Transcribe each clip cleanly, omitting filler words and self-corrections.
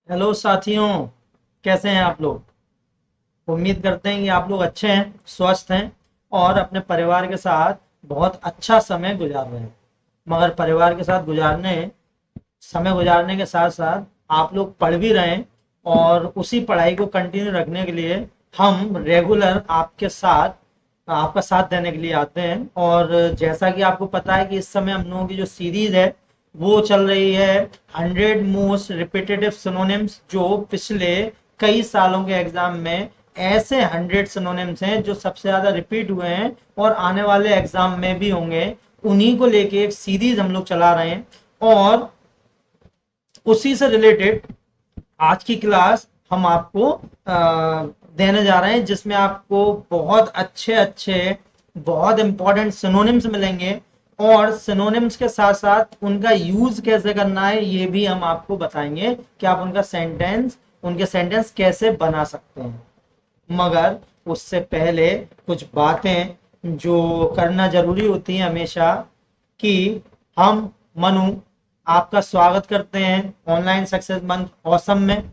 Hello साथियों। कैसे हैं आप लोग? उम्मीद करते हैं कि आप लोग अच्छे हैं, स्वस्थ हैं और अपने परिवार के साथ बहुत अच्छा समय गुजार रहे हैं। मगर परिवार के साथ समय गुजारने के साथ साथ आप लोग पढ़ भी रहे हैं और उसी पढ़ाई को कंटिन्यू रखने के लिए हम रेगुलर आपका साथ देने के लिए आते हैं। और जैसा कि आपको पता है कि इस समय हम लोगों की जो सीरीज है वो चल रही है 100 मोस्ट रिपीटेटिव सिनोनिम्स, जो पिछले कई सालों के एग्जाम में ऐसे 100 सिनोनिम्स हैं जो सबसे ज्यादा रिपीट हुए हैं और आने वाले एग्जाम में भी होंगे। उन्हीं को लेके एक सीरीज हम लोग चला रहे हैं और उसी से रिलेटेड आज की क्लास हम आपको देने जा रहे हैं, जिसमें आपको बहुत अच्छे अच्छे बहुत इंपॉर्टेंट सिनोनिम्स मिलेंगे और सिनोनिम्स के साथ साथ उनका यूज कैसे करना है ये भी हम आपको बताएंगे कि आप उनके सेंटेंस कैसे बना सकते हैं। मगर उससे पहले कुछ बातें जो करना जरूरी होती हैं हमेशा, कि हम मनु आपका स्वागत करते हैं ऑनलाइन सक्सेस मंथ ऑसम में।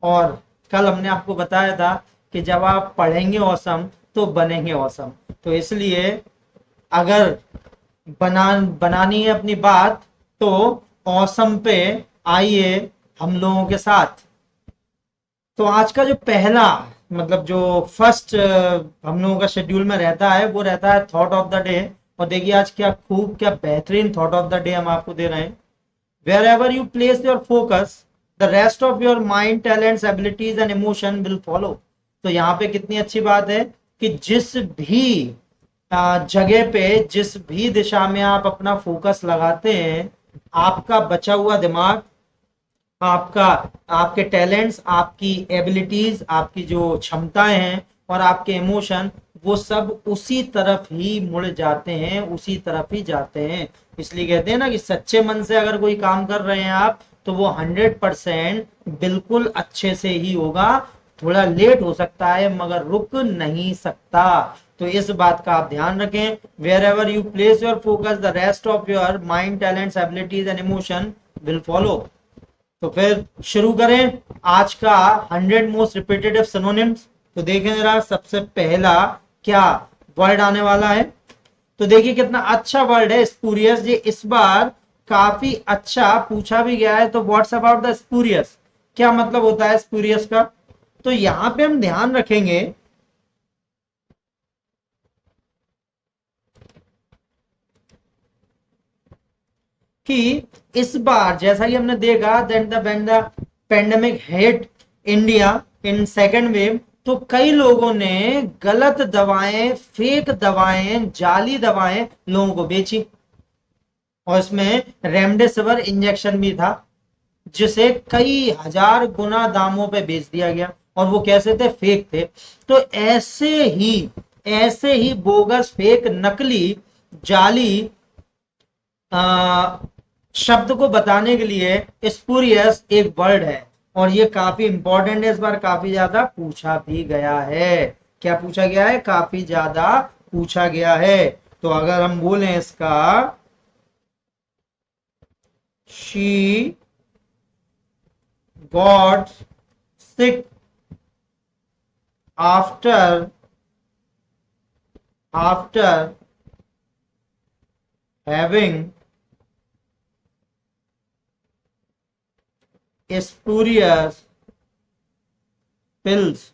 और कल हमने आपको बताया था कि जब आप पढ़ेंगे ऑसम तो बनेंगे ऑसम। तो इसलिए अगर बनानी है अपनी बात तो ऑसम पे आइए हम लोगों के साथ। तो आज का जो पहला मतलब जो फर्स्ट हम लोगों का शेड्यूल में रहता है वो रहता है थॉट ऑफ द डे। और देखिए आज क्या बेहतरीन थॉट ऑफ द डे हम आपको दे रहे हैं। Wherever you place your focus, the rest of your mind, talents, abilities and emotion will follow. तो यहाँ पे कितनी अच्छी बात है कि जिस भी जगह पे जिस भी दिशा में आप अपना फोकस लगाते हैं, आपका बचा हुआ दिमाग, आपका आपके टैलेंट्स, आपकी एबिलिटीज, आपकी जो क्षमताएं हैं और आपके इमोशन, वो सब उसी तरफ ही मुड़ जाते हैं, उसी तरफ ही जाते हैं। इसलिए कहते हैं ना कि सच्चे मन से अगर कोई काम कर रहे हैं आप तो वो 100% बिल्कुल अच्छे से ही होगा। थोड़ा लेट हो सकता है मगर रुक नहीं सकता। तो इस बात का आप ध्यान रखें। Wherever you place your focus the rest of your mind, talents, abilities and emotion will follow. तो फिर शुरू करें आज का 100 मोस्ट रिपीटेटिव सिनोनिम्स। तो देखें जरा सबसे पहला क्या वर्ड आने वाला है। तो देखिए कितना अच्छा वर्ड है स्पूरियस। ये इस बार काफी अच्छा पूछा भी गया है। तो व्हाट्स अबाउट द स्पूरियस, क्या मतलब होता है स्पूरियस का? तो यहां पे हम ध्यान रखेंगे कि इस बार जैसा कि हमने देखा then the when the pandemic hit India in second wave, तो कई लोगों ने गलत दवाएं, फेक दवाएं, जाली दवाएं लोगों को बेची। और इसमें रेमडेसिविर इंजेक्शन भी था जिसे कई हजार गुना दामों पे बेच दिया गया। और वो कैसे थे? फेक थे। तो ऐसे ही बोगस, फेक, नकली, जाली आ, शब्द को बताने के लिए स्पूरियस एक वर्ड है। और ये काफी इंपॉर्टेंट है, इस बार काफी ज्यादा पूछा भी गया है। क्या पूछा गया है? काफी ज्यादा पूछा गया है। तो अगर हम बोलें इसका, she got sick after after having spurious pills.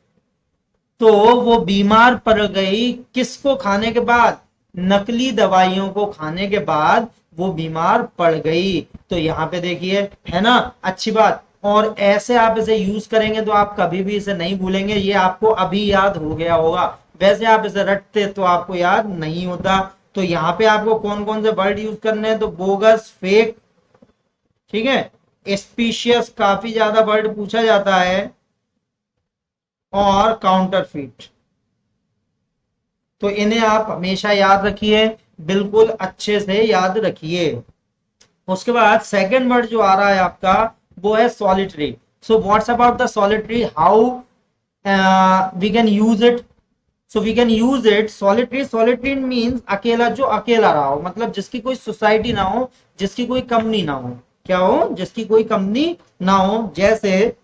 तो वो बीमार पड़ गई किसको खाने के बाद? नकली दवाइयों को खाने के बाद वो बीमार पड़ गई। तो यहाँ पे देखिए, है ना अच्छी बात। और ऐसे आप इसे यूज करेंगे तो आप कभी भी इसे नहीं भूलेंगे। ये आपको अभी याद हो गया होगा, वैसे आप इसे रटते तो आपको याद नहीं होता। तो यहाँ पे आपको कौन कौन से वर्ड यूज करने हैं? तो बोगस, फेक, ठीक है, स्पीशियस काफी ज्यादा वर्ड पूछा जाता है, और काउंटरफीट। तो इन्हें आप हमेशा याद रखिए, बिल्कुल अच्छे से याद रखिए। उसके बाद सेकंड वर्ड जो आ रहा है आपका वो है solitary. So what's about the solitary, how we can use it? So we can use it solitary. Solitary means अकेला, जो अकेला रहा हो, मतलब जिसकी कोई सोसाइटी ना हो, जिसकी कोई कंपनी ना हो। क्या हो? जिसकी कोई कंपनी ना हो। जैसे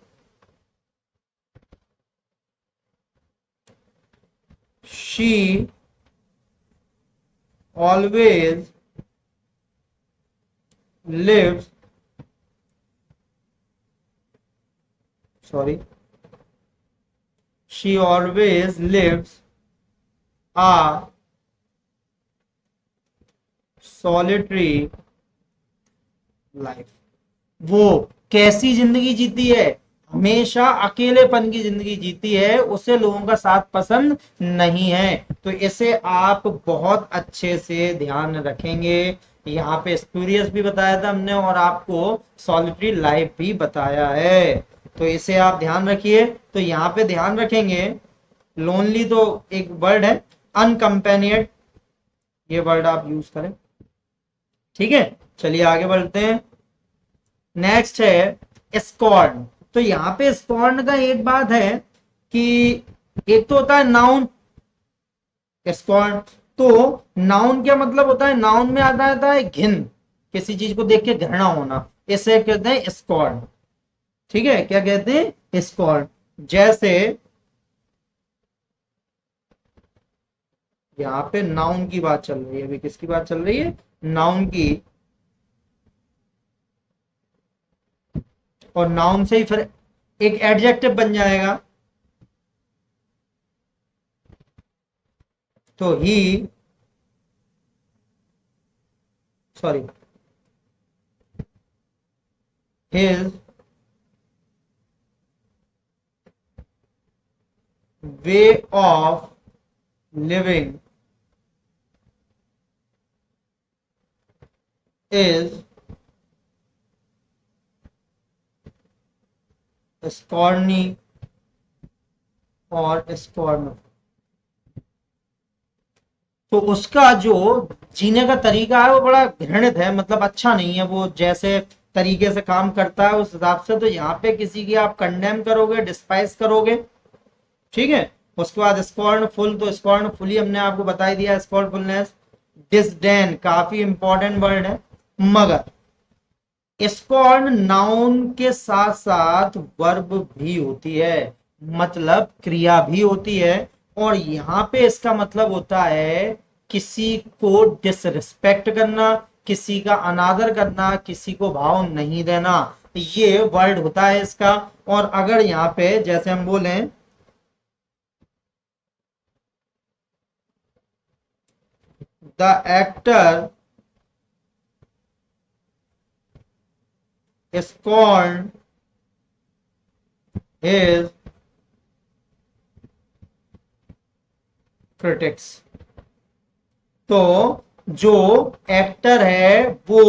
she always lives, sorry, she always lives a solitary life. वो कैसी जिंदगी जीती है? हमेशा अकेलेपन की जिंदगी जीती है, उसे लोगों का साथ पसंद नहीं है। तो इसे आप बहुत अच्छे से ध्यान रखेंगे। यहाँ पे स्पूरियस भी बताया था हमने और आपको सॉलिटरी लाइफ भी बताया है, तो इसे आप ध्यान रखिए। तो यहाँ पे ध्यान रखेंगे, लोनली तो एक वर्ड है, अनकंपेनियड ये वर्ड आप यूज करें, ठीक है। चलिए आगे बढ़ते हैं। नेक्स्ट है स्कॉर्न। तो यहाँ पे स्कॉर्न का एक बात है कि एक तो होता है नाउन, स्कॉर्न। तो नाउन क्या मतलब होता है? नाउन में आता है घिन, किसी चीज को देख के घृणा होना, इसे कहते हैं स्कॉर्न, ठीक है। क्या कहते हैं? स्कॉर्न। जैसे यहाँ पे नाउन की बात चल रही है, अभी किसकी बात चल रही है? नाउन की। और नाउन से ही फिर एक एडजेक्टिव बन जाएगा, तो he, sorry, his way of living is scorny और स्कॉर्न। तो उसका जो जीने का तरीका है वो बड़ा घृणित है, मतलब अच्छा नहीं है, वो जैसे तरीके से काम करता है उस हिसाब से। तो यहाँ पे किसी की आप कंडेम करोगे, डिस्पाइस करोगे, ठीक है। उसके बाद स्कॉर्नफुल, तो स्कॉर्नफुली हमने आपको बता ही दिया, स्कॉर्नफुलनेस। डिसडेन काफी इंपॉर्टेंट वर्ड है, मगर स्कॉर्न नाउन के साथ साथ वर्ब भी होती है, मतलब क्रिया भी होती है। और यहां पे इसका मतलब होता है किसी को डिसरिस्पेक्ट करना, किसी का अनादर करना, किसी को भाव नहीं देना, ये वर्ड होता है इसका। और अगर यहाँ पे जैसे हम बोले the actor scorned his critics, तो जो एक्टर है वो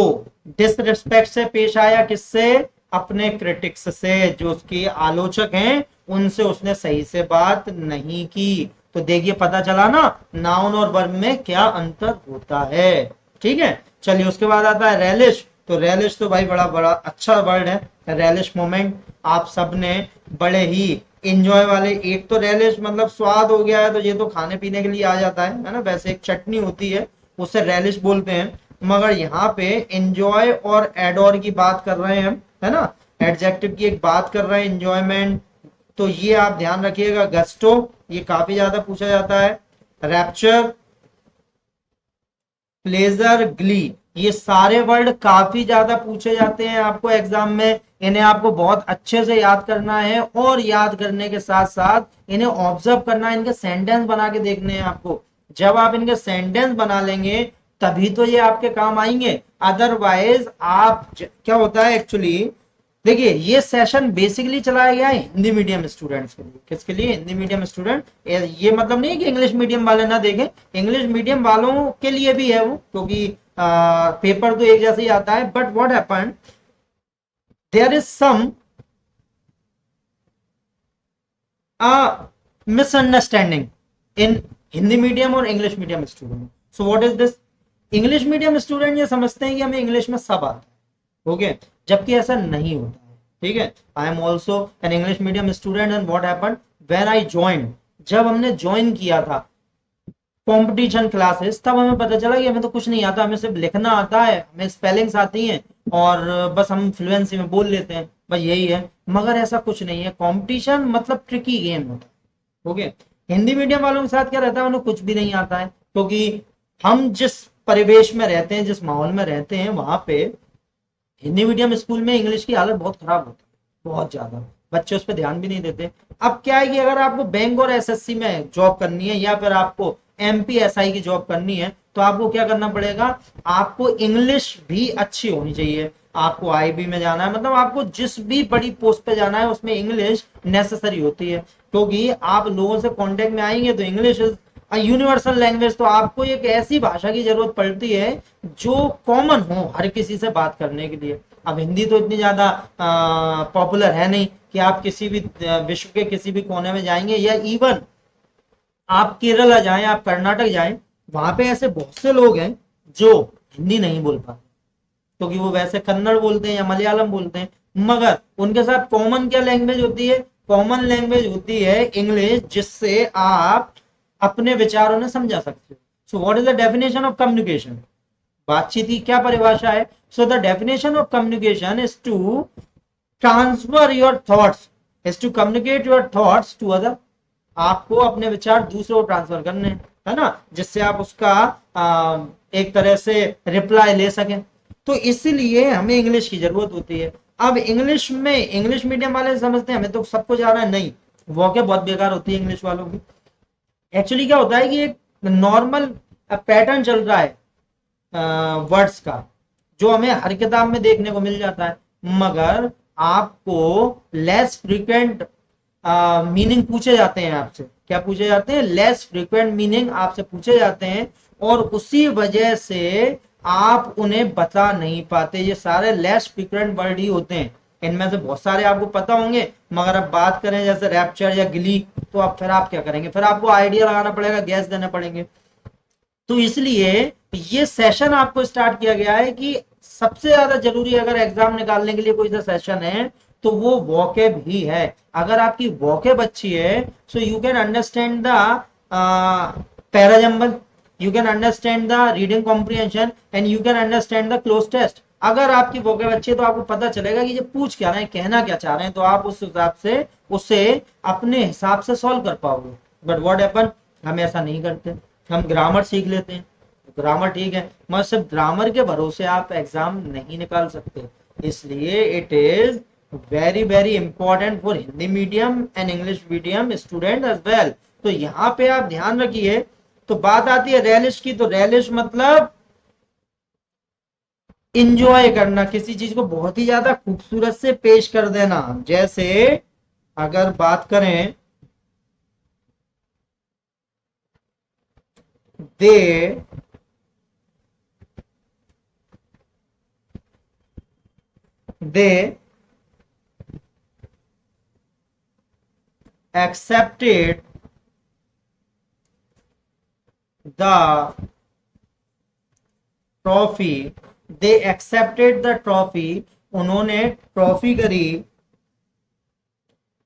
डिसरिस्पेक्ट से पेश आया, किससे? अपने क्रिटिक्स से, जो उसके आलोचक हैं उनसे उसने सही से बात नहीं की। तो देखिए पता चला ना नाउन और वर्ब में क्या अंतर होता है, ठीक है। चलिए उसके बाद आता है रेलिश। तो रेलिश तो भाई बड़ा बड़ा अच्छा वर्ड है, रेलिश मोमेंट। आप सबने बड़े ही इंजॉय वाले, एक तो रेलिश मतलब स्वाद हो गया है, तो ये तो खाने पीने के लिए आ जाता है ना, वैसे एक चटनी होती है उसे रेलिश बोलते हैं। मगर यहाँ पे एंजॉय और एडोर की बात कर रहे हैं हम, है ना, एडजेक्टिव की एक बात कर रहे हैं, एंजॉयमेंट। तो ये आप ध्यान रखिएगा। गस्टो ये काफी ज्यादा पूछा जाता है। रैप्चर, प्लेजर, ग्ली, ये सारे वर्ड काफी ज्यादा पूछे जाते हैं आपको एग्जाम में। इन्हें आपको बहुत अच्छे से याद करना है, और याद करने के साथ साथ इन्हें ऑब्जर्व करना है, इनके सेंटेंस बना के देखने हैं आपको। जब आप इनके सेंटेंस बना लेंगे तभी तो ये आपके काम आएंगे, अदरवाइज आप क्या होता है एक्चुअली, देखिए ये सेशन बेसिकली चलाया गया है हिंदी मीडियम स्टूडेंट्स के लिए। किसके लिए? Hindi medium student. ये मतलब नहीं कि इंग्लिश मीडियम वाले ना देखें, इंग्लिश मीडियम वालों के लिए भी है वो, क्योंकि पेपर तो एक जैसे ही आता है। But what happen, there is some misunderstanding in Hindi medium और English medium student. So what is this, English medium student ये समझते हैं कि हमें इंग्लिश में सब आता है, ओके, जबकि ऐसा नहीं होता है, ठीक है। I am also an English medium student and what happened when I join, जब हमने ज्वाइन किया था कंपटीशन क्लासेस, तब हमें पता चला कि हमें तो कुछ नहीं आता, हमें सिर्फ लिखना आता है, हमें स्पेलिंग्स आती हैं और बस हम फ्लुएंसी में बोल लेते हैं, बस यही है। मगर ऐसा कुछ नहीं है, कंपटीशन मतलब ट्रिकी गेम होता है, ओके। हिंदी मीडियम वालों के साथ क्या रहता है, उन्हें कुछ भी नहीं आता है, क्योंकि हम जिस परिवेश में रहते हैं, जिस माहौल में रहते हैं, वहां पे हिंदी मीडियम स्कूल में इंग्लिश की हालत बहुत खराब होती है, बहुत ज्यादा। बच्चे उस पर ध्यान भी नहीं देते। अब क्या है कि अगर आपको बैंक और एसएससी में जॉब करनी है, या फिर आपको एमपीएसआई की जॉब करनी है, तो आपको क्या करना पड़ेगा, आपको इंग्लिश भी अच्छी होनी चाहिए। आपको आईबी में जाना है, मतलब आपको जिस भी बड़ी पोस्ट पे जाना है, उसमें इंग्लिश नेसेसरी होती है, क्योंकि आप लोगों से कांटेक्ट में आएंगे तो इंग्लिश इज यूनिवर्सल लैंग्वेज। तो आपको एक ऐसी भाषा की जरूरत पड़ती है जो कॉमन हो हर किसी से बात करने के लिए। अब हिंदी तो इतनी ज्यादा पॉपुलर है नहीं कि आप किसी भी विश्व के किसी भी कोने में जाएंगे, या इवन आप केरला जाएं, आप कर्नाटक जाएं, वहां पे ऐसे बहुत से लोग हैं जो हिंदी नहीं बोल पाते, क्योंकि वो वैसे कन्नड़ बोलते हैं या मलयालम बोलते हैं। मगर उनके साथ कॉमन क्या लैंग्वेज होती है, कॉमन लैंग्वेज होती है इंग्लिश, जिससे आप अपने विचारों ने समझा सकते हो। So what is the definition of communication, बातचीत की क्या परिभाषा है। So the definition of communication is to transfer your thoughts, is to communicate your thoughts to other. आपको अपने विचार दूसरे को ट्रांसफर करने हैं, है ना, जिससे आप उसका एक तरह से रिप्लाई ले सकें। तो इसलिए हमें इंग्लिश की जरूरत होती है। अब इंग्लिश में, इंग्लिश मीडियम वाले समझते हैं हमें तो सब कुछ आ रहा है, नहीं, वो क्या बहुत बेकार होती है इंग्लिश वालों की। एक्चुअली क्या होता है कि एक नॉर्मल पैटर्न चल रहा है वर्ड्स का, जो हमें हर किताब में देखने को मिल जाता है, मगर आपको लेस फ्रीक्वेंट मीनिंग पूछे जाते हैं आपसे। क्या पूछे जाते हैं, लेस फ्रीक्वेंट मीनिंग आपसे पूछे जाते हैं, और उसी वजह से आप उन्हें बता नहीं पाते। ये सारे लेस फ्रीक्वेंट वर्ड ही होते हैं, इनमें से बहुत सारे आपको पता होंगे, मगर अब बात करें जैसे रैप्चर या गिली, तो अब फिर आप क्या करेंगे, फिर आपको आइडिया लगाना पड़ेगा, गैस देने पड़ेंगे। तो इसलिए ये सेशन आपको स्टार्ट किया गया है कि सबसे ज्यादा जरूरी अगर एग्जाम निकालने के लिए कोई सा सेशन है, तो वो वोकेब ही है। अगर आपकी वोकेब अच्छी है, so you can understand the parajumble, you can understand the reading comprehension, and you can understand the cloze test. अगर आपकी वोकेब अच्छी है तो आपको पता चलेगा कि ये पूछ क्या रहे हैं, कहना क्या चाह रहे हैं, तो आप उस हिसाब से उसे अपने हिसाब से सॉल्व कर पाओगे। बट व्हाट हैपन, हम ऐसा नहीं करते, हम ग्रामर सीख लेते हैं, ग्रामर ठीक है, मगर सिर्फ ग्रामर के भरोसे आप एग्जाम नहीं निकाल सकते। इसलिए it is very very important for Hindi medium and English medium student as well. तो यहाँ पे आप ध्यान रखिए। तो बात आती है रैलिश की, तो रैलिश मतलब इंजॉय करना, किसी चीज को बहुत ही ज्यादा खूबसूरत से पेश कर देना। जैसे अगर बात करें, दे they accepted the trophy, they accepted the trophy, उन्होंने ट्रॉफी करी,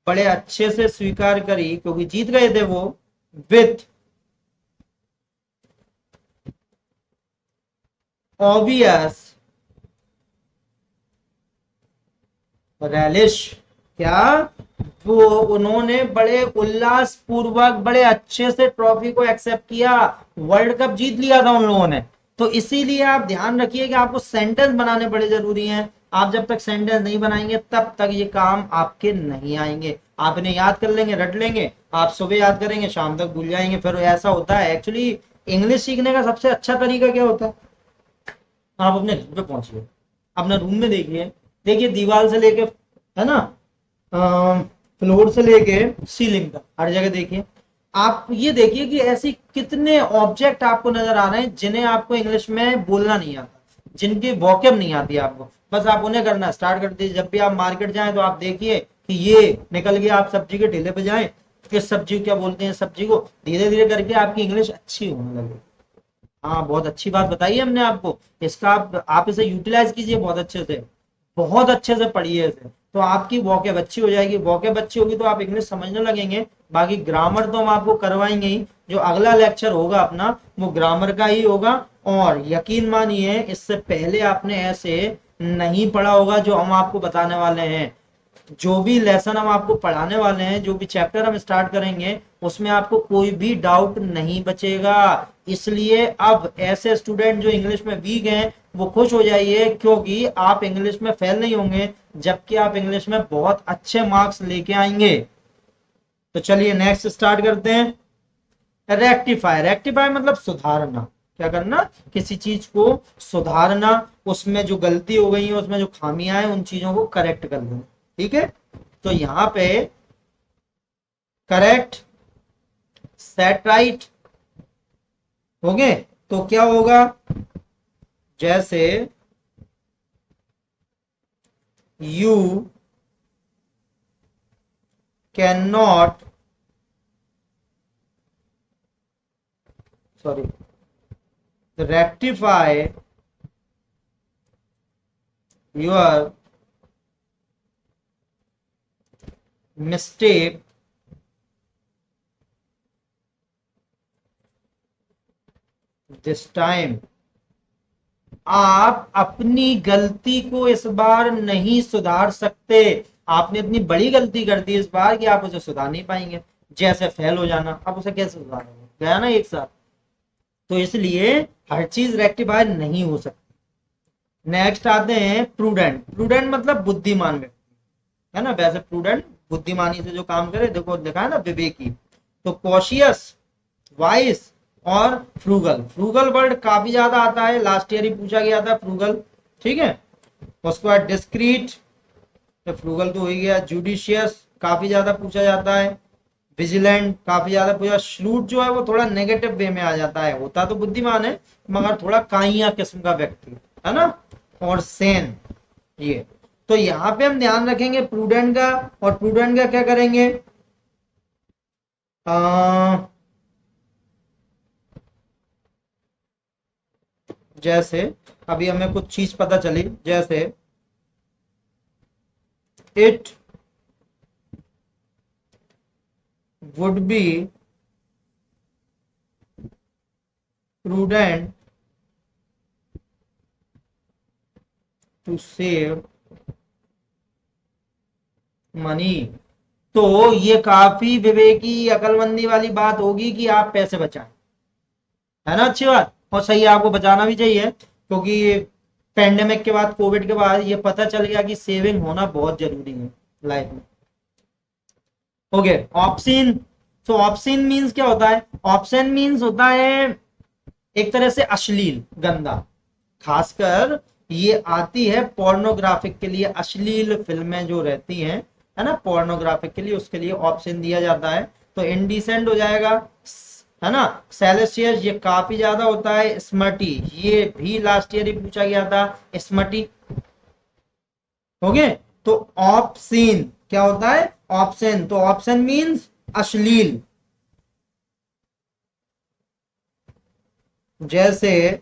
बड़े अच्छे से स्वीकार करी, क्योंकि जीत गए थे वो, विथ ऑब्वियस रैलिश। क्या, वो उन्होंने बड़े उल्लास पूर्वक, बड़े अच्छे से ट्रॉफी को एक्सेप्ट किया, वर्ल्ड कप जीत लिया था उन लोगों ने। तो इसीलिए आप ध्यान रखिए कि आपको सेंटेंस बनाने बड़े जरूरी हैं। आप जब तक सेंटेंस नहीं बनाएंगे तब तक ये काम आपके नहीं आएंगे। आप इन्हें याद कर लेंगे, रट लेंगे, आप सुबह याद करेंगे, शाम तक भूल जाएंगे। फिर ऐसा होता है, एक्चुअली इंग्लिश सीखने का सबसे अच्छा तरीका क्या होता है, आप अपने घर पे पहुंचिए, अपना रूम में देखिए, देखिए दीवार से लेके, है ना, फ्लोर से लेके सीलिंग तक हर जगह देखिए। आप ये देखिए कि ऐसी कितने ऑब्जेक्ट आपको नजर आ रहे हैं जिन्हें आपको इंग्लिश में बोलना नहीं आता, जिनकी वॉकेब नहीं आती आपको, बस आप उन्हें करना स्टार्ट कर दीजिए। जब भी आप मार्केट जाएं तो आप देखिए कि ये निकल गया, आप सब्जी के ठेले पे जाएं, किस सब्जी को क्या बोलते हैं, सब्जी को, धीरे धीरे करके आपकी इंग्लिश अच्छी होने लगे। हाँ, बहुत अच्छी बात बताई हमने आपको, इसका आप इसे यूटिलाइज कीजिए बहुत अच्छे से, बहुत अच्छे से पढ़िए इसे, तो आपकी वॉकेब अच्छी हो जाएगी। वॉकेब अच्छी होगी तो आप इंग्लिश समझने लगेंगे। बाकी ग्रामर तो हम आपको करवाएंगे ही, जो अगला लेक्चर होगा अपना वो ग्रामर का ही होगा। और यकीन मानिए इससे पहले आपने ऐसे नहीं पढ़ा होगा जो हम आपको बताने वाले हैं। जो भी लेसन हम आपको पढ़ाने वाले हैं, जो भी चैप्टर हम स्टार्ट करेंगे, उसमें आपको कोई भी डाउट नहीं बचेगा। इसलिए अब ऐसे स्टूडेंट जो इंग्लिश में वीक हैं वो खुश हो जाइए, क्योंकि आप इंग्लिश में फेल नहीं होंगे, जबकि आप इंग्लिश में बहुत अच्छे मार्क्स लेके आएंगे। तो चलिए नेक्स्ट स्टार्ट करते हैं। रेक्टिफाई, रेक्टिफाई मतलब सुधारना। क्या करना? किसी चीज को सुधारना, उसमें जो गलती हो गई है, उसमें जो खामियां हैं, उन चीजों को करेक्ट कर देना। ठीक है, तो यहां पे करेक्ट, सेट राइट हो गए। तो क्या होगा? जैसे you can not, sorry, rectify your mistake this time. आप अपनी गलती को इस बार नहीं सुधार सकते। आपने इतनी बड़ी गलती कर दी इस बार कि आप उसे सुधार नहीं पाएंगे। जैसे फेल हो जाना, आप उसे कैसे सुधारेंगे? गया ना एक साथ। तो इसलिए हर चीज रेक्टिफाई नहीं हो सकती। नेक्स्ट आते हैं प्रूडेंट। प्रूडेंट मतलब बुद्धिमान व्यक्ति, है ना। वैसे प्रूडेंट बुद्धिमानी से जो काम करे, देखो लिखा है ना विवेकी। तो कॉशियस, वाइस और फ्रूगल। फ्रूगल वर्ड काफी ज्यादा आता है, लास्ट ईयर ही पूछा गया था फ्रूगल। ठीक है, उसके बाद डिस्क्रीट, तो फ्रूगल तो हो ही गया। जुडिशियस काफी ज्यादा पूछा जाता है। विजिलेंट काफी ज्यादा पूछा। श्रूड जो है वो थोड़ा नेगेटिव वे में आ जाता है, होता तो बुद्धिमान है मगर थोड़ा काइया किस्म का व्यक्ति, है ना। और सेन, ये। तो यहाँ पे हम ध्यान रखेंगे प्रूडेंट का। और प्रूडेंट का क्या करेंगे? जैसे अभी हमें कुछ चीज पता चली, जैसे it would be prudent to save money। तो ये काफी विवेकी अकलमंदी वाली बात होगी कि आप पैसे बचाएं, है ना। अच्छी बात, और सही है, आपको बचाना भी चाहिए, क्योंकि पेंडेमिक के बाद, कोविड के बाद ये पता चल गया कि सेविंग होना बहुत जरूरी है लाइफ में। Okay, option. तो ऑप्शन मीन्स क्या होता है? ऑप्शन मीन्स होता है एक तरह से अश्लील, गंदा। खासकर ये आती है पोर्नोग्राफिक के लिए, अश्लील फिल्में जो रहती हैं, है ना, पोर्नोग्राफिक के लिए, उसके लिए ऑप्शन दिया जाता है। तो इनडिसेंट हो जाएगा, है ना। सेलेसियस ये काफी ज्यादा होता है। स्मर्टी, ये भी लास्ट ईयर ही पूछा गया था, स्मर्टी। हो गए। तो ऑप्शन क्या होता है? ऑप्शन, तो ऑप्शन मीन्स अश्लील। जैसे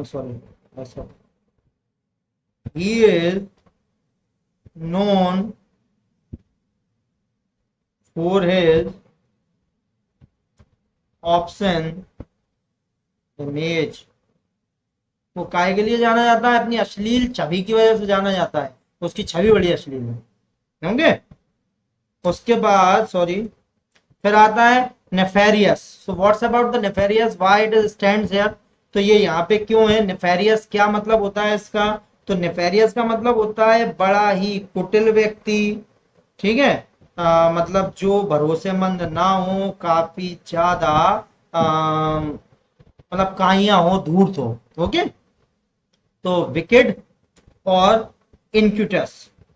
सॉरी, ऐसा, he is known for his option image. वो काय के लिए जाना जाता है? अपनी अश्लील छवि की वजह से जाना जाता है, उसकी छवि बड़ी अश्लील है, होंगे। उसके बाद सॉरी, फिर आता है nefarious. So what's about the nefarious, why it stands here. तो ये यहाँ पे क्यों है नेफेरियस, क्या मतलब होता है इसका? तो नेफेरियस का मतलब होता है बड़ा ही कुटिल व्यक्ति। ठीक है, मतलब जो भरोसेमंद ना हो, काफी ज्यादा मतलब काइया हो, धूर्त हो। ओके, तो विकेड और इनक्यूटस।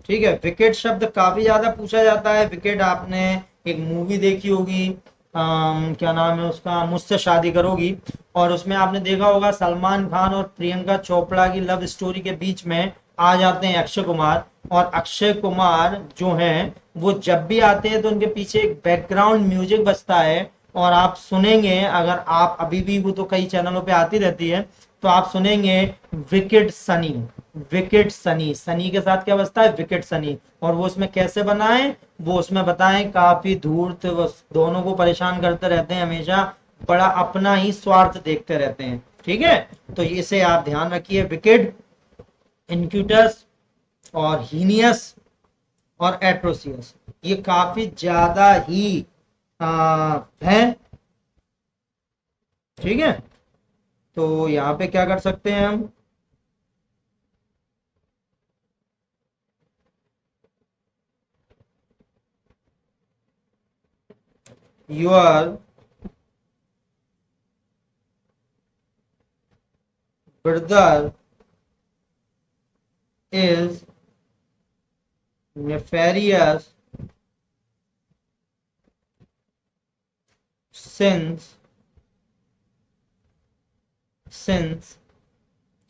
ठीक है, विकेट शब्द काफी ज्यादा पूछा जाता है। विकेट आपने एक मूवी देखी होगी, क्या नाम है उसका, मुझसे शादी करोगी। और उसमें आपने देखा होगा सलमान खान और प्रियंका चोपड़ा की लव स्टोरी के बीच में आ जाते हैं अक्षय कुमार। और अक्षय कुमार जो हैं वो जब भी आते हैं तो उनके पीछे एक बैकग्राउंड म्यूजिक बजता है। और आप सुनेंगे, अगर आप अभी भी, वो तो कई चैनलों पे आती रहती है, तो आप सुनेंगे विकेट सनी। विकेट सनी, सनी के साथ क्या बजता है? विकेट सनी। और वो उसमें कैसे बनाए, वो उसमें बताएं, काफी धूर्त, वो दोनों को परेशान करते रहते हैं हमेशा। बड़ा अपना ही स्वार्थ देखते रहते हैं। ठीक है, तो इसे आप ध्यान रखिए। विकेड, इनक्यूटस और हीनियस और एट्रोसियस, ये काफी ज्यादा ही है। ठीक है, तो यहाँ पे क्या कर सकते हैं हम, your brother is nefarious since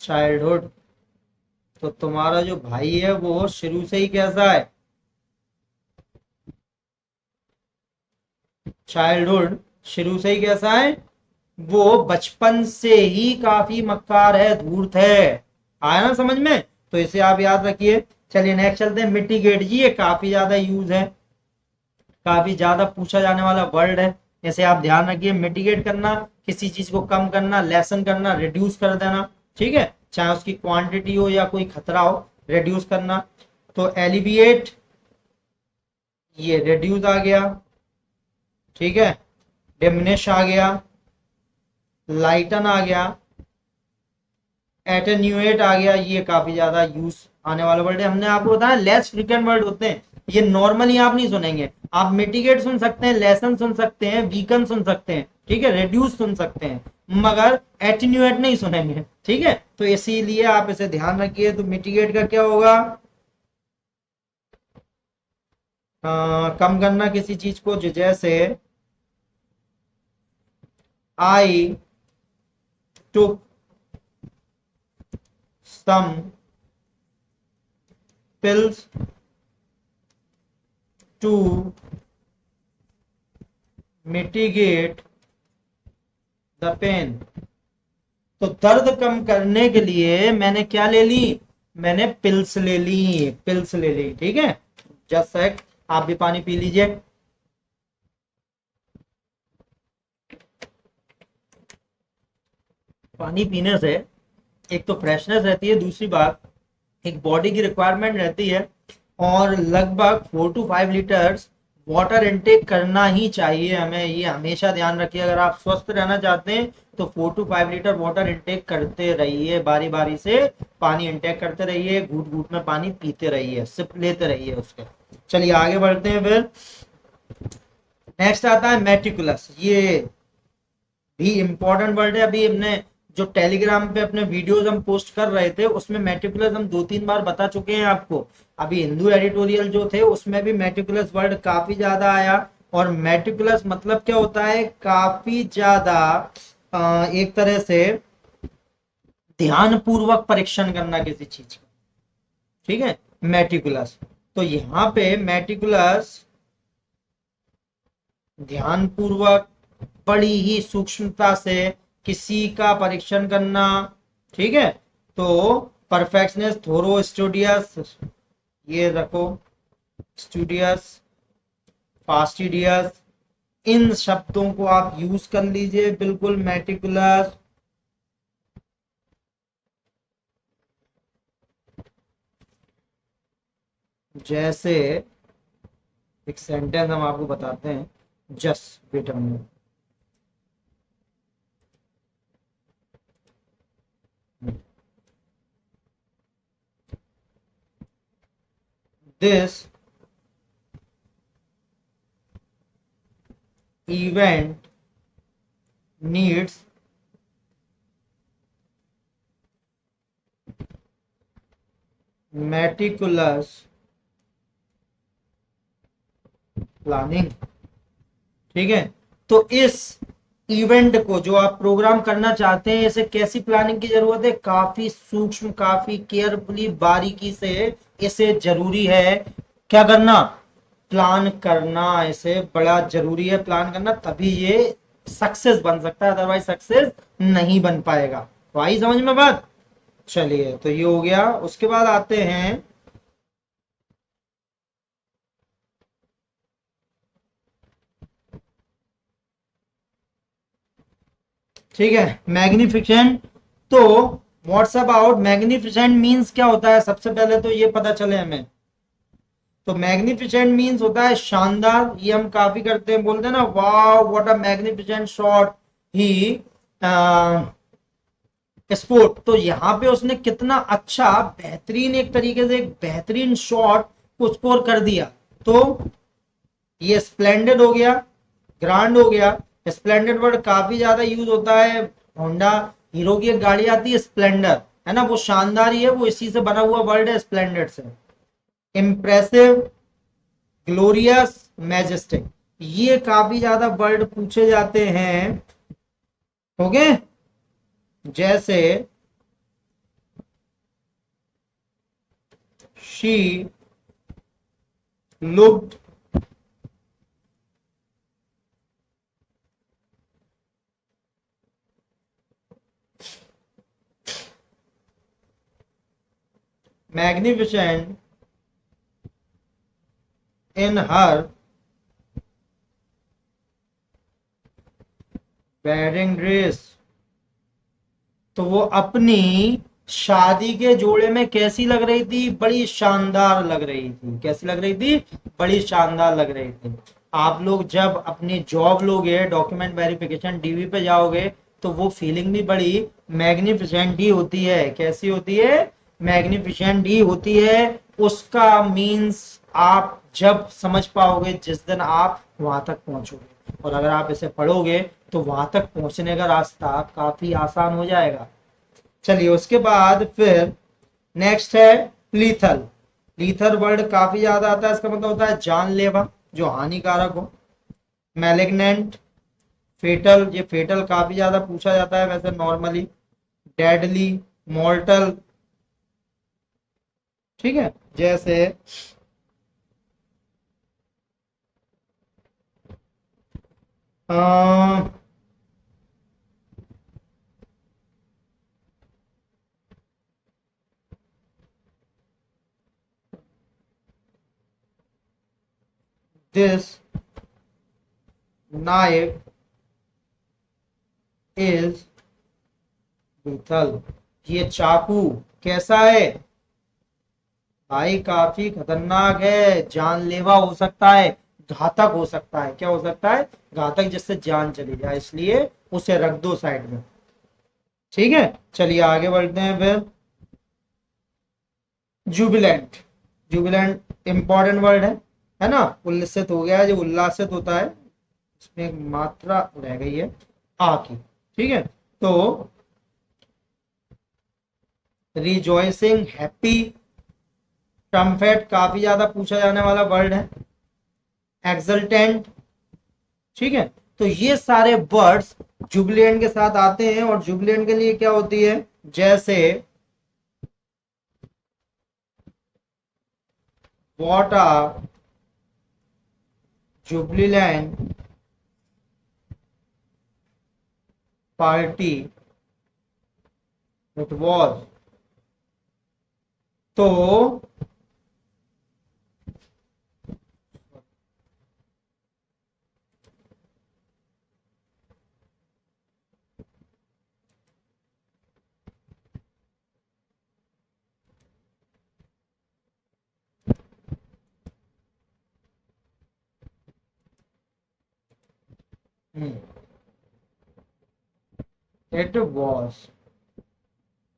childhood। तो तुम्हारा जो भाई है वो शुरू से ही कैसा है, चाइल्डहुड, शुरू से ही कैसा है, वो बचपन से ही काफी मक्कार है, धूर्त है। आया ना समझ में, तो इसे आप याद रखिए। चलिए नेक्स्ट चलते हैं, मिटिगेट जी, ये काफी ज्यादा यूज है, काफी ज्यादा पूछा जाने वाला वर्ड है। इसे आप ध्यान रखिए। मिटिगेट करना, किसी चीज को कम करना, लेसन करना, रिड्यूस कर देना। ठीक है, चाहे उसकी क्वांटिटी हो या कोई खतरा हो, रिड्यूस करना। तो एलिविएट, ये रिड्यूस आ गया। ठीक है, डिमिनिश आ गया, लाइटन आ गया, एटेन्यूएट आ गया। ये काफी ज्यादा यूज आने वाला वर्ड है। हमने आपको बताया लेस फ्रिक्वेंट वर्ड होते हैं, ये नॉर्मली आप नहीं सुनेंगे। आप मिटिगेट सुन सकते हैं, लेसन सुन सकते हैं, वीकन सुन सकते हैं, ठीक है, रिड्यूस सुन सकते हैं, मगर एटेन्यूएट नहीं सुनेंगे। ठीक है, तो इसीलिए आप इसे ध्यान रखिए। तो मिटिगेट का क्या होगा, कम करना किसी चीज को, जो जैसे आई टुक सम pills to mitigate the pain। तो दर्द कम करने के लिए मैंने क्या ले ली, मैंने पिल्स ले ली, पिल्स ले ली। ठीक है, जस्ट सेक, आप भी पानी पी लीजिए। पानी पीने से एक तो फ्रेशनेस रहती है, दूसरी बात एक बॉडी की रिक्वायरमेंट रहती है, और लगभग 4 to 5 लीटर्स वाटर इनटेक करना ही चाहिए हमें। ये हमेशा ध्यान रखिए, अगर आप स्वस्थ रहना चाहते हैं तो 4 to 5 लीटर वाटर इनटेक करते रहिए, बारी बारी से पानी इनटेक करते रहिए, घूट घूट में पानी पीते रहिए, सिप लेते रहिए उसके। चलिए आगे बढ़ते हैं फिर। नेक्स्ट आता है मेटिकुलस, ये भी इंपॉर्टेंट वर्ड है। अभी हमने जो टेलीग्राम पे अपने वीडियोस हम पोस्ट कर रहे थे उसमें मेटिकुलस हम 2-3 बार बता चुके हैं आपको। अभी हिंदू एडिटोरियल जो थे उसमें भी मेटिकुलस वर्ड काफी ज्यादा आया। और मेटिकुलस मतलब क्या होता है, काफी ज्यादा एक तरह से ध्यान पूर्वक परीक्षण करना किसी चीज का। ठीक है, मेटिकुलस। तो यहाँ पे मेटिकुलस ध्यान पूर्वक, बड़ी ही सूक्ष्मता से किसी का परीक्षण करना। ठीक है, तो परफेक्शनेस, थोरो, स्टूडियस, ये रखो, स्टूडियस, फास्टिडियस, इन शब्दों को आप यूज कर लीजिए बिल्कुल। मेटिकुलस, जैसे एक सेंटेंस हम आपको बताते हैं, just wait a minute. This event needs meticulous planning. ठीक है, तो इस इवेंट को जो आप प्रोग्राम करना चाहते हैं, इसे कैसी प्लानिंग की जरूरत है, काफी सूक्ष्म, काफी केयरफुली, बारीकी से इसे जरूरी है क्या करना, प्लान करना। इसे बड़ा जरूरी है प्लान करना, तभी ये सक्सेस बन सकता है, अदरवाइज सक्सेस नहीं बन पाएगा। तो आई समझ में बात। चलिए, तो ये हो गया। उसके बाद आते हैं ठीक है, मैग्निफिसेंट। तो व्हाट्स अबाउट मैग्निफिसेंट मीन्स क्या होता है, सबसे पहले तो ये पता चले हमें। तो मैग्निफिसेंट मीन्स होता है शानदार, ये हम काफी करते हैं, बोलते हैं ना wow what a magnificent shot he sport. तो यहाँ पे उसने कितना अच्छा बेहतरीन एक तरीके से एक बेहतरीन शॉट को स्कोर कर दिया। तो ये स्प्लेंडेड हो गया, ग्रांड हो गया। स्प्लेंडेड वर्ड काफी ज्यादा यूज होता है, होंडा हीरो की एक गाड़ी आती है स्प्लेंडर, है ना, वो शानदार ही है, वो इसी से बना हुआ वर्ड है स्प्लेंडेड से। इम्प्रेसिव, ग्लोरियस, मैजेस्टिक, ये काफी ज्यादा वर्ड पूछे जाते हैं। ओके, जैसे she looked magnificent in her wedding dress। तो वो अपनी शादी के जोड़े में कैसी लग रही थी, बड़ी शानदार लग रही थी। कैसी लग रही थी, बड़ी शानदार लग रही थी। आप लोग जब अपनी जॉब लोगे, डॉक्यूमेंट वेरिफिकेशन डीवी पे जाओगे, तो वो फीलिंग भी बड़ी मैग्निफिसेंट ही होती है। कैसी होती है, मैग्निफिसेंट ही होती है। उसका मीन्स आप जब समझ पाओगे जिस दिन आप वहां तक पहुंचोगे, और अगर आप इसे पढ़ोगे तो वहां तक पहुंचने का रास्ता काफी आसान हो जाएगा। चलिए उसके बाद फिर नेक्स्ट है लीथल। लीथल वर्ड काफी ज्यादा आता है, इसका मतलब होता है जानलेवा, जो हानिकारक हो। मैलिग्नेंट, फेटल, ये फेटल काफी ज्यादा पूछा जाता है वैसे नॉर्मली। डेडली, मॉर्टल, ठीक है, जैसे दिस नाइफ इज lethal। ये चाकू कैसा है भाई, काफी खतरनाक है, जानलेवा हो सकता है, घातक हो सकता है। क्या हो सकता है, घातक, जिससे जान चली जाए, इसलिए उसे रख दो साइड में। ठीक है, चलिए आगे बढ़ते हैं फिर। जुबिलेंट, जुबिलेंट इंपॉर्टेंट वर्ड है ना। उल्लसित हो गया है, जो उल्लासित होता है, इसमें एक मात्रा रह गई है आ की। ठीक है, तो रिजॉइसिंग, हैप्पी, ट्रम्पेट काफी ज्यादा पूछा जाने वाला वर्ड है। एक्सल्टेंट, ठीक है। तो ये सारे वर्ड्स जुबिलिएंट के साथ आते हैं, और जुबिलिएंट के लिए क्या होती है, जैसे what are jubilant party it was. तो it was,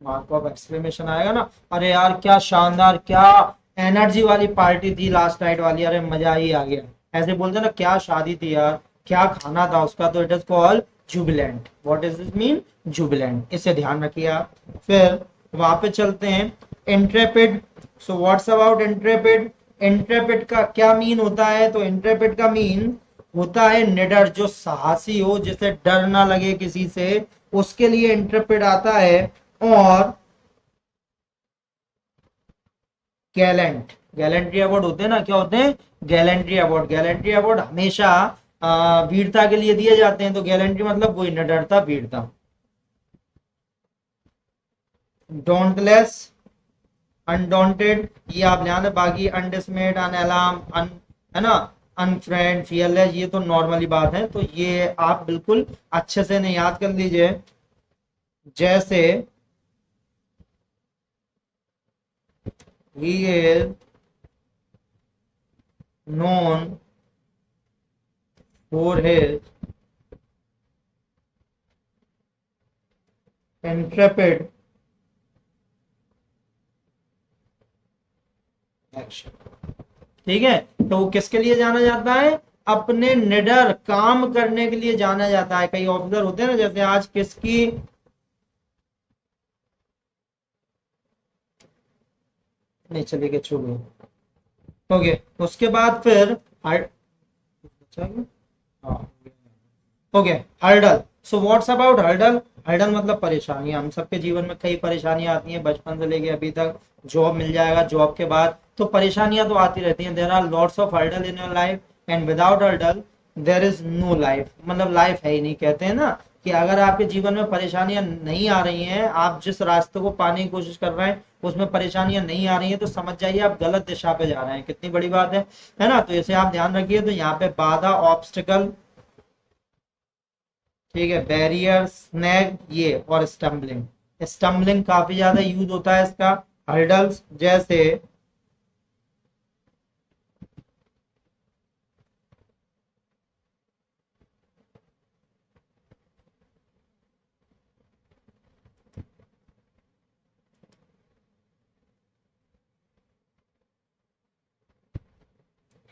mark of exclamation आएगा ना। अरे यार क्या शानदार, क्या एनर्जी वाली पार्टी थी लास्ट नाइट वाली, अरे मजा ही आ गया। ऐसे बोलते ना, क्या शादी थी यार, क्या खाना था उसका। तो it is called Jubilant. What is this mean, Jubilant, इसे ध्यान रखिए आप। फिर वहां पे चलते हैं, Intrepid. So what's about Intrepid. Intrepid का क्या मीन होता है, तो इंट्रेपिड का मीन होता है निडर, जो साहसी हो, जिसे डर ना लगे किसी से, उसके लिए इंट्रेपिड आता है। और गैलेंट, गैलेंट्री अवार्ड होते हैं ना, क्या होते हैं, गैलेंट्री अवार्ड। गैलेंट्री अवार्ड हमेशा वीरता के लिए दिए जाते हैं। तो गैलेंट्री मतलब वही निडरता, वीरता। डोंटलेस, अनडॉन्टेड, ये आप ध्यान है, बाकी अनडिसमेड, अनअलार्म, है ना, अनफ्रेंड, फियरलेस, ये तो नॉर्मली बात है, तो ये आप बिल्कुल अच्छे से नहीं याद कर लीजिए। जैसे he is known for his Intrepid action. ठीक है, तो वो किसके लिए जाना जाता है? अपने निडर काम करने के लिए जाना जाता है। कई ऑफिसर होते हैं ना, जैसे आज किसकी, नहीं चलेगा, छोड़ो। ओके, उसके बाद फिर हाँ, okay, hurdle. So what's about hurdle? Hurdle मतलब परेशानियां। हम सबके जीवन में कई परेशानियां आती हैं, बचपन से लेके अभी तक। जॉब मिल जाएगा, जॉब के बाद तो परेशानियां तो आती रहती हैं। There are lots of hurdle in your life, and without hurdle there is no life. मतलब लाइफ है ही नहीं। कहते हैं ना कि अगर आपके जीवन में परेशानियां नहीं आ रही हैं, आप जिस रास्ते को पाने की कोशिश कर रहे हैं उसमें परेशानियां नहीं आ रही हैं, तो समझ जाइए आप गलत दिशा पे जा रहे हैं। कितनी बड़ी बात है ना? तो इसे आप ध्यान रखिए। तो यहाँ पे बाधा, ऑब्स्टिकल, ठीक है, बैरियर, स्नैग, ये, और स्टम्बलिंग। स्टम्बलिंग काफी ज्यादा यूज होता है इसका। हर्डल्स जैसे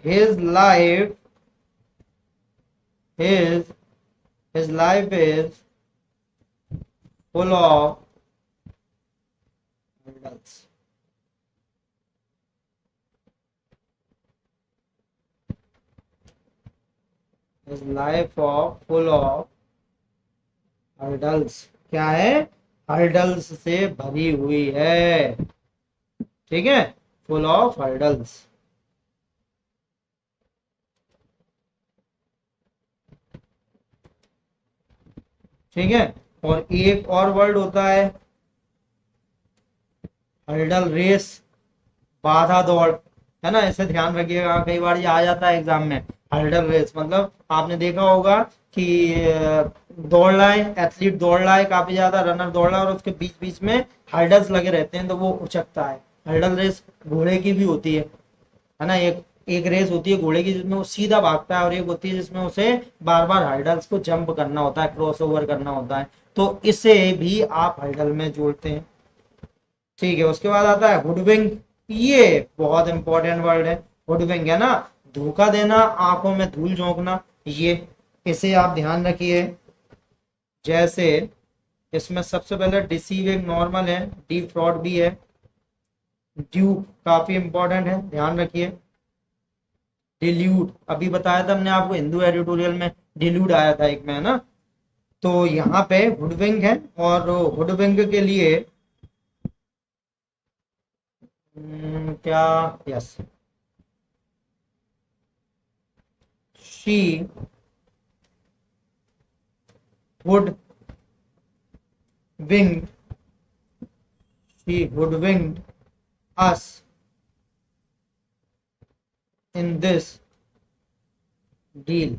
his life his his life is full of hurdles. His life of full of hurdles। क्या है? हर्डल्स से भरी हुई है। ठीक है, फुल ऑफ हर्डल्स। ठीक है, और एक और वर्ड होता है हर्डल रेस, बाधा दौड़। है ना? इसे ध्यान रखिएगा, कई बार ये आ जाता है एग्जाम में। हर्डल रेस मतलब आपने देखा होगा कि दौड़ रहा है, एथलीट दौड़ रहा है, काफी ज्यादा रनर दौड़ रहा है, और उसके बीच बीच में हर्डल्स लगे रहते हैं, तो वो उचकता है। हर्डल रेस घोड़े की भी होती है ना? एक एक रेस होती है घोड़े की जिसमें वो सीधा भागता है, और एक होती है जिसमें उसे बार बार हर्डल्स को जंप करना होता है, क्रॉस ओवर करना होता है। तो इसे भी आप हर्डल में जोड़ते हैं। ठीक है, उसके बाद आता है हुडविंग। ये बहुत इंपॉर्टेंट वर्ड है। हुडविंग है ना, धोखा देना, आंखों में धूल झोंकना, ये, इसे आप ध्यान रखिए। जैसे इसमें सबसे पहले डिसीविंग नॉर्मल है, डी फ्रॉड भी है, ड्यू काफी इंपॉर्टेंट है, ध्यान रखिए। डिल्यूड अभी बताया था हमने आपको, हिंदू एडिटोरियल में डिल्यूड आया था एक में, है ना? तो यहाँ पे हुडविंग है, और हुडविंग के लिए क्या, yes, she would wing she hoodwinked us in this deal।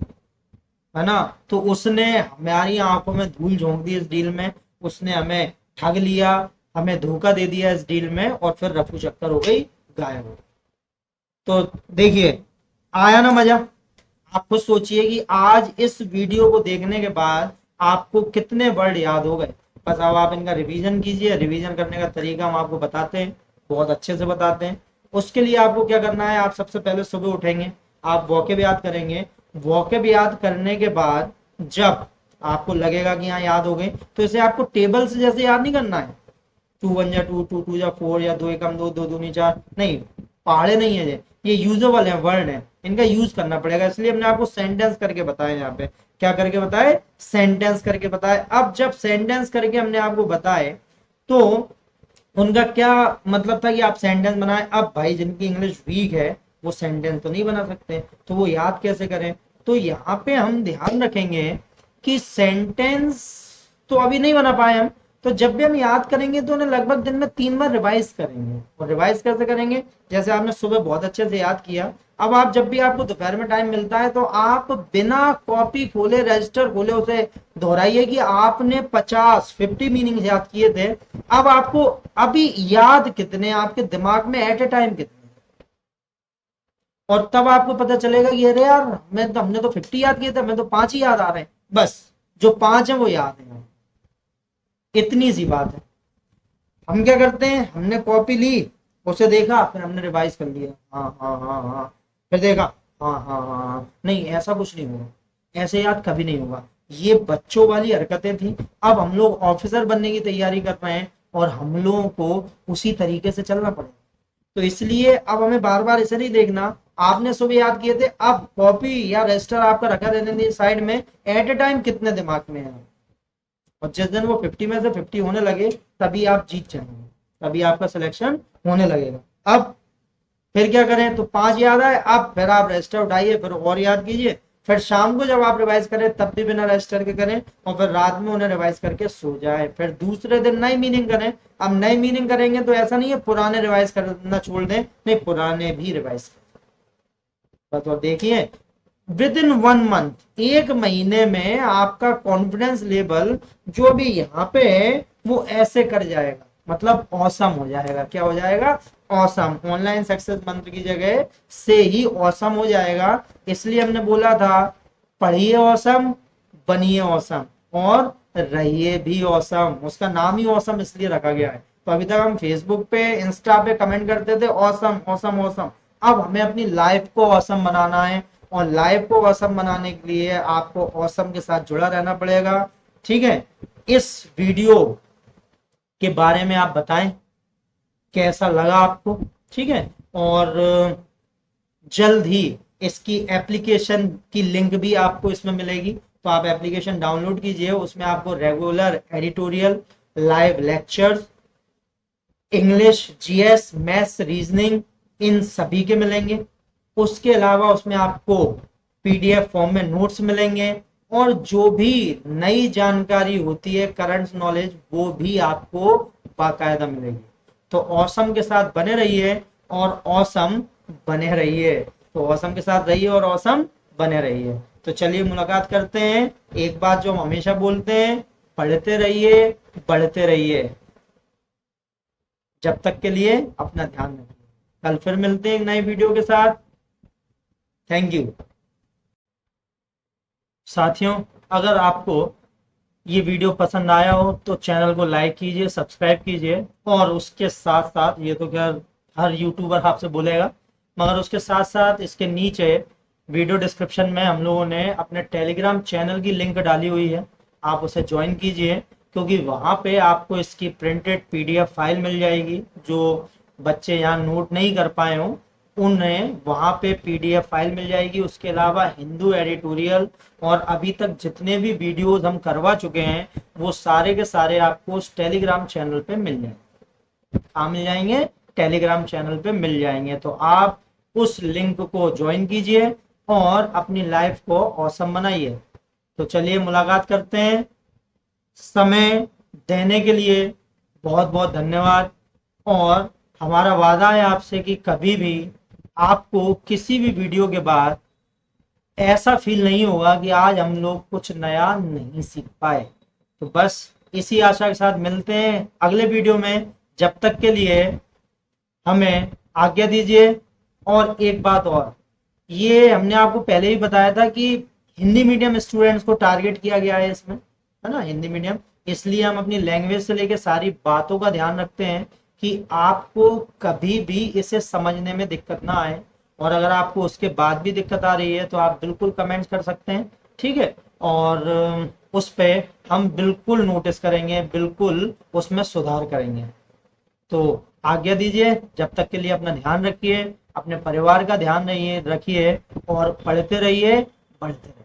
है ना? तो उसने हमारी आंखों में धूल झोंक दी इस डील में। उसने हमें ठग लिया, हमें धोखा दे दिया इस डील में, और फिर रफू चक्कर हो गई, गायब हो। तो देखिए, आया ना मजा? आप खुद सोचिए कि आज इस वीडियो को देखने के बाद आपको कितने वर्ड याद हो गए। बस अब आप इनका रिवीजन कीजिए। रिवीजन करने का तरीका हम आपको बताते हैं, बहुत अच्छे से बताते हैं। उसके लिए आपको क्या करना है, आप सबसे पहले सुबह उठेंगे, आप वॉकेब याद करेंगे। वॉकेब याद करने के बाद जब आपको लगेगा कि हाँ याद हो गए, तो इसे आपको टेबल से जैसे याद नहीं करना है, 2 1 जा 2, 2 2 जा 4, या 2 1 2, 2 2 4, नहीं, पहाड़े नहीं है ये यूजेबल है, वर्ड है, इनका यूज करना पड़ेगा। इसलिए हमने आपको सेंटेंस करके बताया। यहाँ पे क्या करके बताए? सेंटेंस करके बताए। अब जब सेंटेंस करके हमने आपको बताए, तो उनका क्या मतलब था कि आप सेंटेंस बनाए। अब भाई जिनकी इंग्लिश वीक है वो सेंटेंस तो नहीं बना सकते, तो वो याद कैसे करें? तो यहाँ पे हम ध्यान रखेंगे कि सेंटेंस तो अभी नहीं बना पाए हम, तो जब भी हम याद करेंगे तो उन्हें लगभग दिन में 3 बार रिवाइज करेंगे। और रिवाइज कैसे करेंगे, जैसे आपने सुबह बहुत अच्छे से याद किया, अब आप जब भी आपको दोपहर में टाइम मिलता है तो आप बिना कॉपी खोले, रजिस्टर खोले उसे दोहराइए कि आपने 50 मीनिंग याद किए थे, अब आपको अभी याद कितने आपके दिमाग में एट ए टाइम कितने, और तब आपको पता चलेगा कि अरे यार हमने तो 50 याद किए थे, हमें तो 5 ही याद आ रहे हैं, बस जो 5 है वो याद है। इतनी सी बात है। हम क्या करते हैं, हमने कॉपी ली, उसे देखा, फिर हमने रिवाइज कर लिया, हाँ हाँ हाँ हाँ, फिर देखा, हाँ हाँ हाँ हाँ, नहीं ऐसा कुछ नहीं होगा, ऐसे याद कभी नहीं होगा। ये बच्चों वाली हरकतें थी। अब हम लोग ऑफिसर बनने की तैयारी कर रहे हैं और हम लोगों को उसी तरीके से चलना पड़ेगा। तो इसलिए अब हमें बार बार इसे नहीं देखना, आपने सुबह याद किए थे, अब कॉपी या रजिस्टर आपका रखा रहने दीजिए साइड में, एट ए टाइम कितने दिमाग में है, और जिस दिन वो 50 में से 50 होने लगे तभी आप जीत जाएंगे, तभी आपका सिलेक्शन होने लगेगा। अब फिर क्या करें, तो 5 याद आए, अब फिर आप रजिस्टर उठाइए, फिर और याद कीजिए, फिर शाम को जब आप रिवाइज करें तब भी बिना रजिस्टर के करें, और फिर रात में उन्हें रिवाइज करके सो जाए, फिर दूसरे दिन नई मीनिंग करें। अब नई मीनिंग करेंगे तो ऐसा नहीं है पुराने रिवाइज करना छोड़ दें, नहीं पुराने भी रिवाइज करें। तो देखिए, विद इन 1 मंथ, 1 महीने में आपका कॉन्फिडेंस लेवल जो भी यहाँ पे है वो ऐसे कर जाएगा, मतलब औसम हो जाएगा। क्या हो जाएगा, औसम। ऑनलाइन सक्सेस मंत्र की जगह से ही औसम हो जाएगा। इसलिए हमने बोला था पढ़िए औसम, बनिए औसम, और रहिए भी औसम। उसका नाम ही औसम इसलिए रखा गया है। तो अभी तक हम फेसबुक पे, इंस्टा पे कमेंट करते थे औसम औसम औसम, अब हमें अपनी लाइफ को औसम बनाना है, और लाइफ को औसम बनाने के लिए आपको औसम के साथ जुड़ा रहना पड़ेगा। ठीक है, इस वीडियो के बारे में आप बताएं कैसा लगा आपको। ठीक है, और जल्द ही इसकी एप्लीकेशन की लिंक भी आपको इसमें मिलेगी, तो आप एप्लीकेशन डाउनलोड कीजिए। उसमें आपको regular editorial, live lectures, English, GS, maths, reasoning, इन सभी के मिलेंगे। उसके अलावा उसमें आपको पीडीएफ फॉर्म में नोट्स मिलेंगे, और जो भी नई जानकारी होती है, करंट नॉलेज, वो भी आपको बाकायदा मिलेगी। तो ऑसम के साथ बने रहिए और ऑसम बने रहिए। तो ऑसम के साथ रहिए और ऑसम बने रहिए। तो चलिए मुलाकात करते हैं। एक बात जो हम हमेशा बोलते हैं, पढ़ते रहिए, बढ़ते रहिए। जब तक के लिए अपना ध्यान रखिए। कल फिर मिलते हैं एक नई वीडियो के साथ। थैंक यू साथियों। अगर आपको ये वीडियो पसंद आया हो तो चैनल को लाइक कीजिए, सब्सक्राइब कीजिए, और उसके साथ साथ, ये तो क्या हर यूट्यूबर आपसे बोलेगा, मगर उसके साथ साथ इसके नीचे वीडियो डिस्क्रिप्शन में हम लोगों ने अपने टेलीग्राम चैनल की लिंक डाली हुई है, आप उसे ज्वाइन कीजिए, क्योंकि वहाँ पे आपको इसकी प्रिंटेड पीडीएफ फाइल मिल जाएगी। जो बच्चे यहाँ नोट नहीं कर पाए हों उन्हें वहाँ पे पीडीएफ फाइल मिल जाएगी। उसके अलावा हिंदू एडिटोरियल और अभी तक जितने भी वीडियोस हम करवा चुके हैं वो सारे के सारे आपको उस टेलीग्राम चैनल पे मिल जाएंगे। कहाँ मिल जाएंगे, टेलीग्राम चैनल पे मिल जाएंगे। तो आप उस लिंक को ज्वाइन कीजिए और अपनी लाइफ को ऑसम बनाइए। तो चलिए मुलाकात करते हैं। समय देने के लिए बहुत बहुत धन्यवाद, और हमारा वादा है आपसे कि कभी भी आपको किसी भी वीडियो के बाद ऐसा फील नहीं होगा कि आज हम लोग कुछ नया नहीं सीख पाए। तो बस इसी आशा के साथ मिलते हैं अगले वीडियो में। जब तक के लिए हमें आज्ञा दीजिए। और एक बात और, ये हमने आपको पहले ही बताया था कि हिंदी मीडियम स्टूडेंट्स को टारगेट किया गया है इसमें, है ना, हिंदी मीडियम। इसलिए हम अपनी लैंग्वेज से लेकर सारी बातों का ध्यान रखते हैं कि आपको कभी भी इसे समझने में दिक्कत ना आए। और अगर आपको उसके बाद भी दिक्कत आ रही है तो आप बिल्कुल कमेंट्स कर सकते हैं। ठीक है, और उस पे हम बिल्कुल नोटिस करेंगे, बिल्कुल उसमें सुधार करेंगे। तो आज्ञा दीजिए, जब तक के लिए अपना ध्यान रखिए, अपने परिवार का ध्यान रखिए, और पढ़ते रहिए, बढ़ते रहिए।